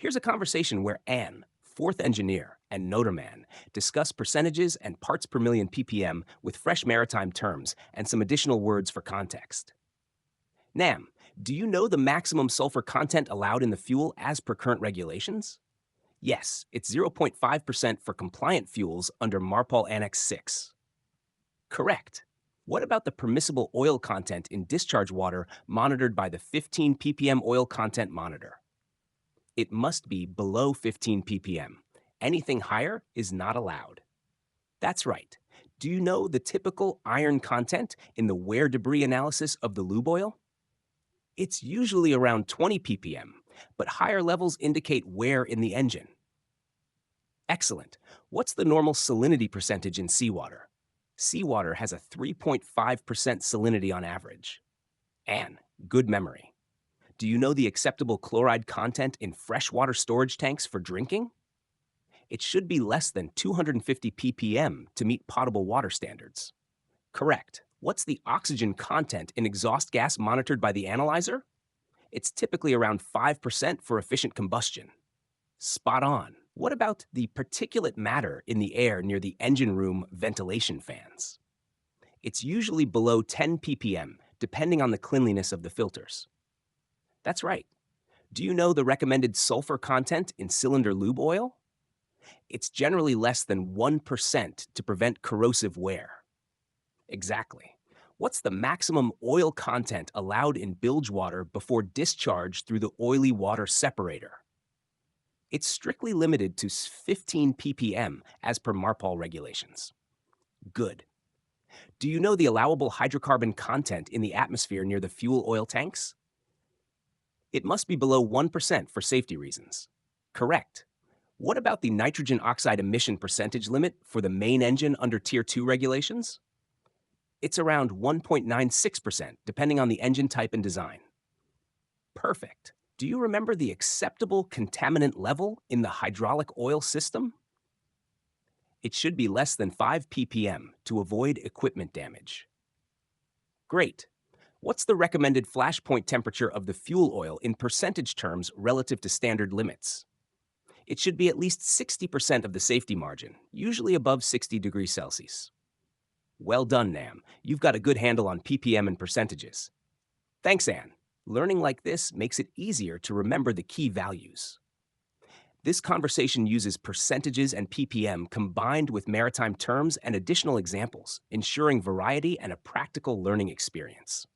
Here's a conversation where Anne, fourth engineer, and Noterman discuss percentages and parts per million ppm with fresh maritime terms and some additional words for context. Nam, do you know the maximum sulfur content allowed in the fuel as per current regulations? Yes, it's 0.5% for compliant fuels under MARPOL Annex 6. Correct. What about the permissible oil content in discharge water monitored by the 15 ppm oil content monitor? It must be below 15 ppm. Anything higher is not allowed. That's right. Do you know the typical iron content in the wear debris analysis of the lube oil? It's usually around 20 ppm, but higher levels indicate wear in the engine. Excellent. What's the normal salinity percentage in seawater? Seawater has a 3.5% salinity on average. And good memory. Do you know the acceptable chloride content in freshwater storage tanks for drinking? It should be less than 250 ppm to meet potable water standards. Correct. What's the oxygen content in exhaust gas monitored by the analyzer? It's typically around 5% for efficient combustion. Spot on. What about the particulate matter in the air near the engine room ventilation fans? It's usually below 10 ppm, depending on the cleanliness of the filters. That's right. Do you know the recommended sulfur content in cylinder lube oil? It's generally less than 1% to prevent corrosive wear. Exactly. What's the maximum oil content allowed in bilge water before discharge through the oily water separator? It's strictly limited to 15 ppm as per MARPOL regulations. Good. Do you know the allowable hydrocarbon content in the atmosphere near the fuel oil tanks? It must be below 1% for safety reasons. Correct. What about the nitrogen oxide emission percentage limit for the main engine under Tier 2 regulations? It's around 1.96%, depending on the engine type and design. Perfect. Do you remember the acceptable contaminant level in the hydraulic oil system? It should be less than 5 ppm to avoid equipment damage. Great. What's the recommended flashpoint temperature of the fuel oil in percentage terms relative to standard limits? It should be at least 60% of the safety margin, usually above 60 degrees Celsius. Well done, Nam. You've got a good handle on ppm and percentages. Thanks, Anne. Learning like this makes it easier to remember the key values. This conversation uses percentages and ppm combined with maritime terms and additional examples, ensuring variety and a practical learning experience.